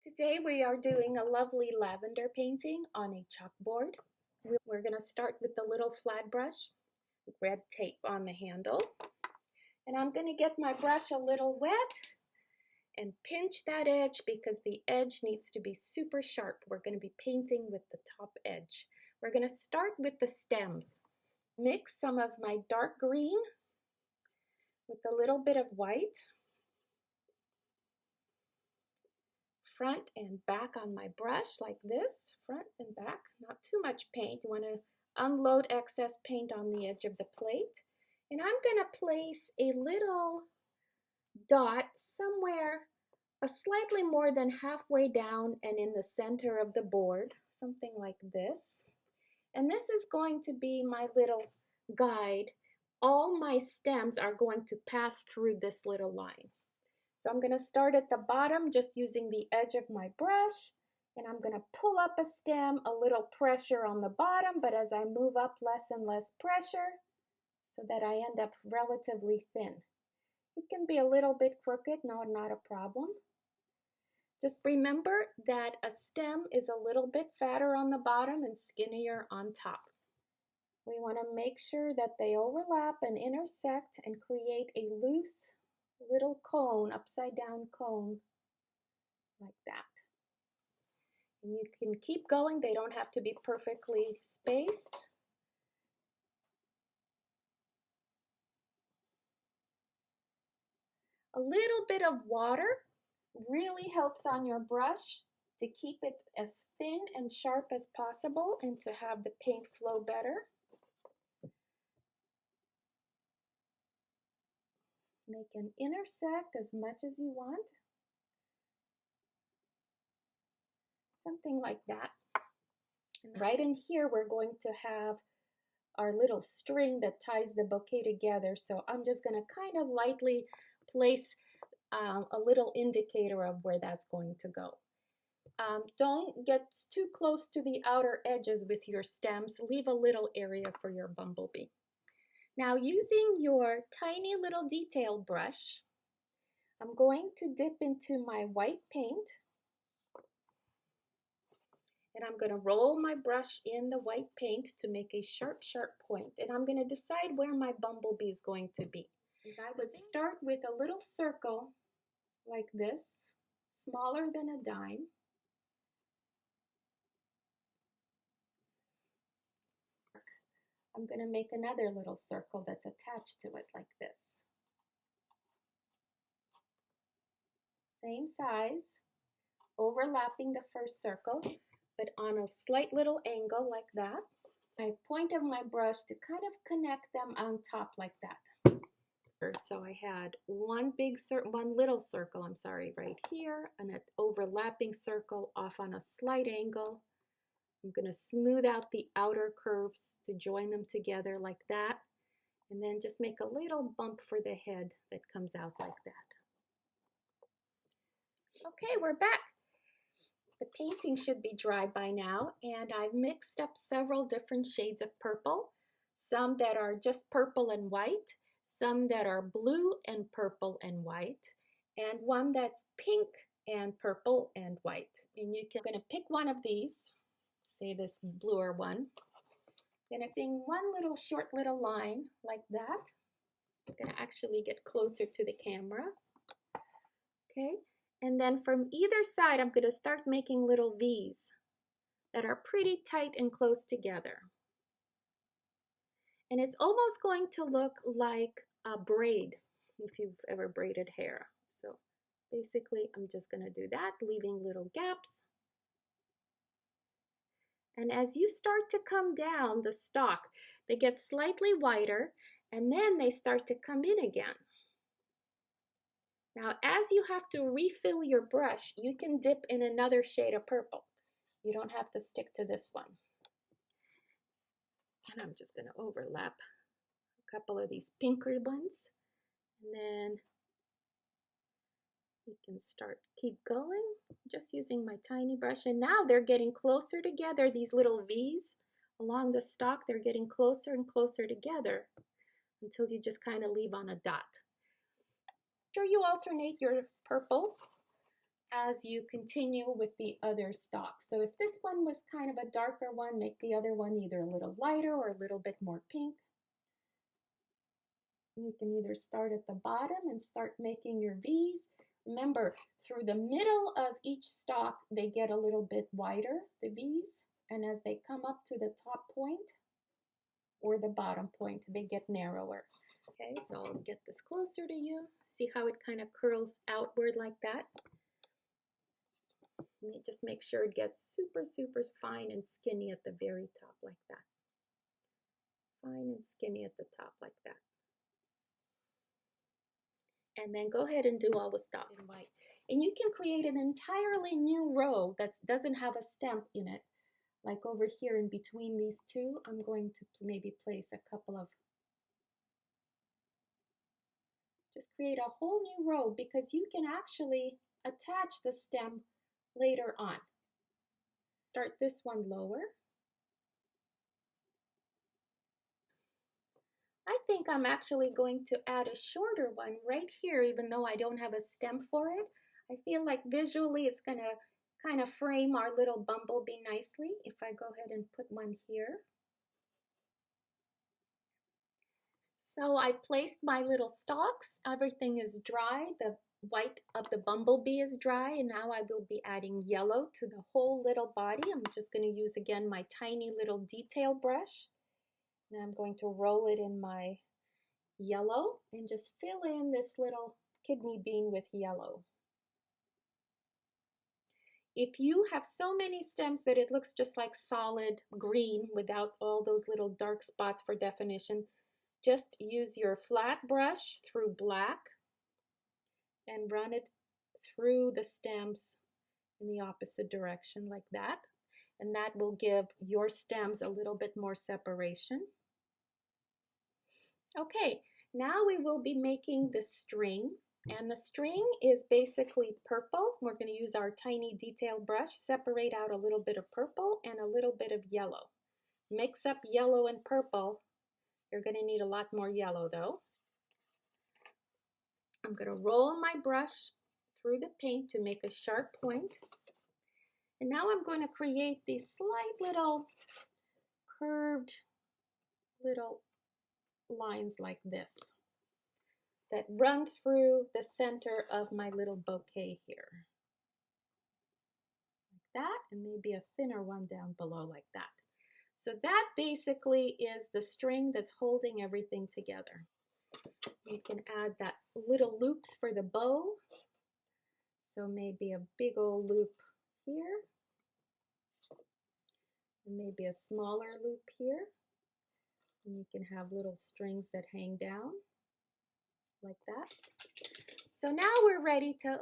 Today we are doing a lovely lavender painting on a chalkboard. We're going to start with the little flat brush, red tape on the handle. And I'm going to get my brush a little wet and pinch that edge because the edge needs to be super sharp. We're going to be painting with the top edge. We're going to start with the stems. Mix some of my dark green with a little bit of white. Front and back on my brush like this, front and back, not too much paint. You want to unload excess paint on the edge of the plate. And I'm going to place a little dot somewhere slightly more than halfway down and in the center of the board, something like this. And this is going to be my little guide. All my stems are going to pass through this little line. So I'm going to start at the bottom just using the edge of my brush, and I'm going to pull up a stem, a little pressure on the bottom, but as I move up, less and less pressure so that I end up relatively thin. It can be a little bit crooked, no, not a problem. Just remember that a stem is a little bit fatter on the bottom and skinnier on top. We want to make sure that they overlap and intersect and create a loose little cone, upside down cone, like that. And you can keep going, they don't have to be perfectly spaced. A little bit of water really helps on your brush to keep it as thin and sharp as possible and to have the paint flow better. Make them intersect as much as you want. Something like that. And right in here, we're going to have our little string that ties the bouquet together. So I'm just going to kind of lightly place a little indicator of where that's going to go. Don't get too close to the outer edges with your stems. Leave a little area for your bumblebee. Now, using your tiny little detail brush, I'm going to dip into my white paint, and I'm going to roll my brush in the white paint to make a sharp, sharp point, and I'm going to decide where my bumblebee is going to be. I would start with a little circle like this, smaller than a dime. I'm going to make another little circle that's attached to it like this. Same size, overlapping the first circle, but on a slight little angle like that. I point of my brush to kind of connect them on top like that. So I had one little circle, right here, and an overlapping circle off on a slight angle. I'm going to smooth out the outer curves to join them together like that, and then just make a little bump for the head that comes out like that. Okay, we're back. The painting should be dry by now, and I've mixed up several different shades of purple, some that are just purple and white, some that are blue and purple and white, and one that's pink and purple and white. And you're going to pick one of these, say this bluer one. I'm going to sing one little short little line like that. I'm going to actually get closer to the camera. Okay. And then from either side, I'm going to start making little V's that are pretty tight and close together. And it's almost going to look like a braid if you've ever braided hair. So basically, I'm just going to do that, leaving little gaps. And as you start to come down the stalk, they get slightly wider, and then they start to come in again. Now, as you have to refill your brush, you can dip in another shade of purple. You don't have to stick to this one. And I'm just going to overlap a couple of these pinker ones. And then you can keep going, just using my tiny brush. And now they're getting closer together, these little V's along the stalk, they're getting closer and closer together until you just kind of leave on a dot. Sure you alternate your purples as you continue with the other stalks. So if this one was kind of a darker one, make the other one either a little lighter or a little bit more pink. You can either start at the bottom and start making your V's. Remember, through the middle of each stalk, they get a little bit wider, the V's, and as they come up to the top point or the bottom point, they get narrower. Okay, so I'll get this closer to you. See how it kind of curls outward like that? And you just make sure it gets super, super fine and skinny at the very top like that. Fine and skinny at the top like that. And then go ahead and do all the stalks. And you can create an entirely new row that doesn't have a stem in it. Like over here in between these two, I'm going to maybe place a couple of, just create a whole new row because you can actually attach the stem later on. Start this one lower. I think I'm actually going to add a shorter one right here, even though I don't have a stem for it. I feel like visually it's going to kind of frame our little bumblebee nicely if I go ahead and put one here. So I placed my little stalks. Everything is dry. The white of the bumblebee is dry, and now I will be adding yellow to the whole little body. I'm just going to use again my tiny little detail brush. Now I'm going to roll it in my yellow and just fill in this little kidney bean with yellow. If you have so many stems that it looks just like solid green without all those little dark spots for definition, just use your flat brush through black and run it through the stems in the opposite direction like that. And that will give your stems a little bit more separation. Okay, now we will be making the string, and the string is basically purple. We're going to use our tiny detail brush, separate out a little bit of purple and a little bit of yellow. Mix up yellow and purple. You're going to need a lot more yellow though. I'm going to roll my brush through the paint to make a sharp point. And now I'm going to create these slight little curved little lines like this that run through the center of my little bouquet here. Like that, and maybe a thinner one down below like that. So that basically is the string that's holding everything together. You can add that little loops for the bow. So maybe a big old loop here, and maybe a smaller loop here. And you can have little strings that hang down like that. So now we're ready to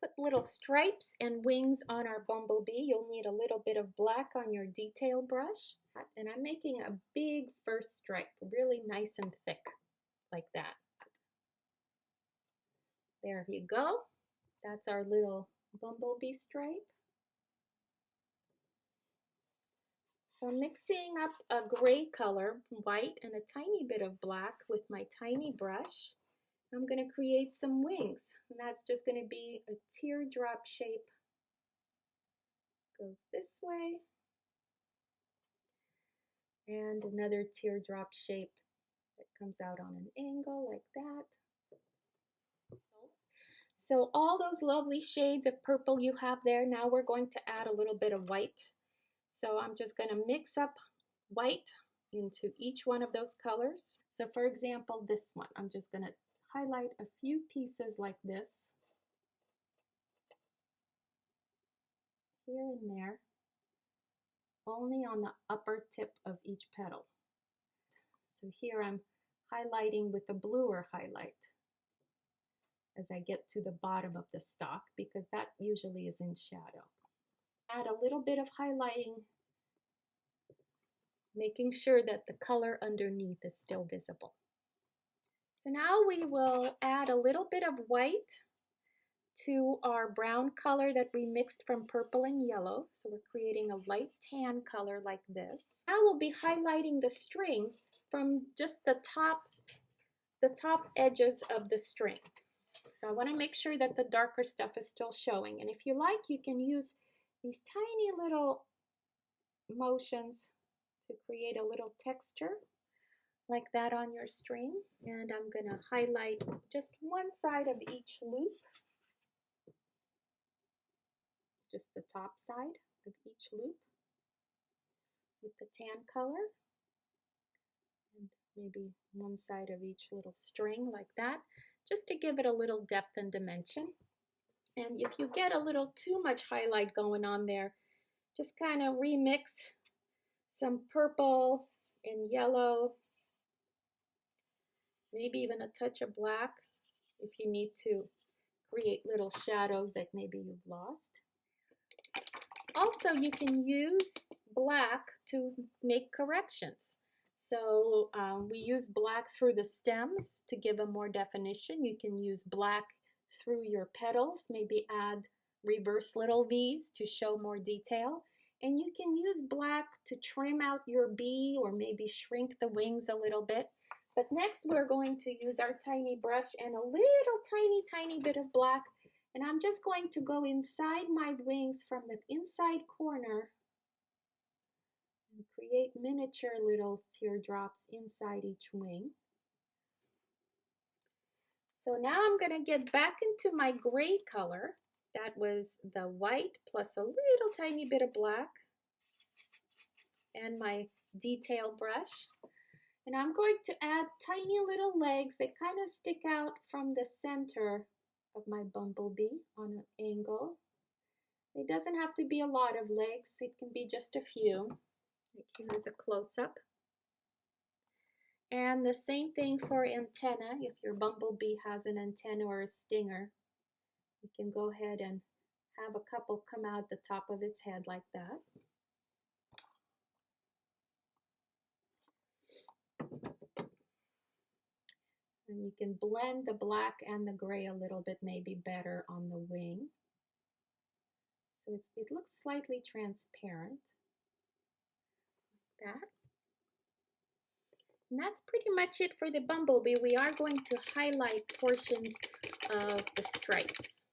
put little stripes and wings on our bumblebee. You'll need a little bit of black on your detail brush. And I'm making a big first stripe, really nice and thick, like that. There you go. That's our little bumblebee stripe. So I'm mixing up a gray color, white, and a tiny bit of black with my tiny brush. I'm going to create some wings, and that's just going to be a teardrop shape. Goes this way, and another teardrop shape that comes out on an angle like that. So all those lovely shades of purple you have there, now we're going to add a little bit of white. So I'm just going to mix up white into each one of those colors. So for example, this one, I'm just going to highlight a few pieces like this, here and there, only on the upper tip of each petal. So here I'm highlighting with a bluer highlight as I get to the bottom of the stalk, because that usually is in shadow. Add a little bit of highlighting, making sure that the color underneath is still visible. So now we will add a little bit of white to our brown color that we mixed from purple and yellow. So we're creating a light tan color like this. Now we'll be highlighting the string from just the top edges of the string. So I want to make sure that the darker stuff is still showing. And if you like, you can use these tiny little motions to create a little texture like that on your string. And I'm going to highlight just one side of each loop, just the top side of each loop with the tan color, and maybe one side of each little string like that, just to give it a little depth and dimension. And if you get a little too much highlight going on there, just kind of remix some purple and yellow, maybe even a touch of black if you need to create little shadows that maybe you've lost. Also, you can use black to make corrections. So we use black through the stems to give them more definition. You can use black through your petals, maybe add reverse little V's to show more detail. And you can use black to trim out your bee or maybe shrink the wings a little bit. But next we're going to use our tiny brush and a little tiny bit of black. And I'm just going to go inside my wings from the inside corner and create miniature little teardrops inside each wing. So now I'm going to get back into my gray color. That was the white plus a little tiny bit of black and my detail brush. And I'm going to add tiny little legs that kind of stick out from the center of my bumblebee on an angle. It doesn't have to be a lot of legs. It can be just a few. Here's a close-up. And the same thing for antenna. If your bumblebee has an antenna or a stinger, you can go ahead and have a couple come out the top of its head like that. And you can blend the black and the gray a little bit maybe better on the wing. So it looks slightly transparent, like that. And that's pretty much it for the bumblebee. We are going to highlight portions of the stripes.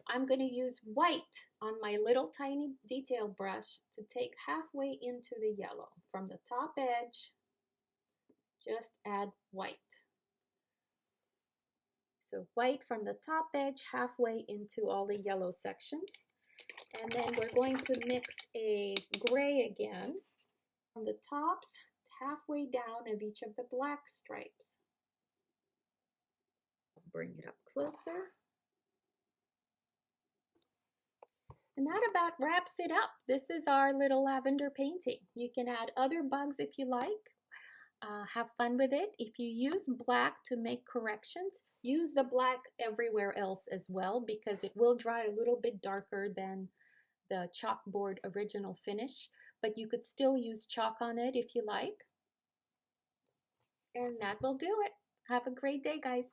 I'm going to use white on my little tiny detail brush to take halfway into the yellow. From the top edge, just add white. So white from the top edge halfway into all the yellow sections. And then we're going to mix a gray again from the tops halfway down of each of the black stripes. Bring it up closer. And that about wraps it up. This is our little lavender painting. You can add other bugs if you like. Have fun with it. If you use black to make corrections, use the black everywhere else as well, because it will dry a little bit darker than the chalkboard original finish, but you could still use chalk on it if you like. And that will do it. Have a great day, guys.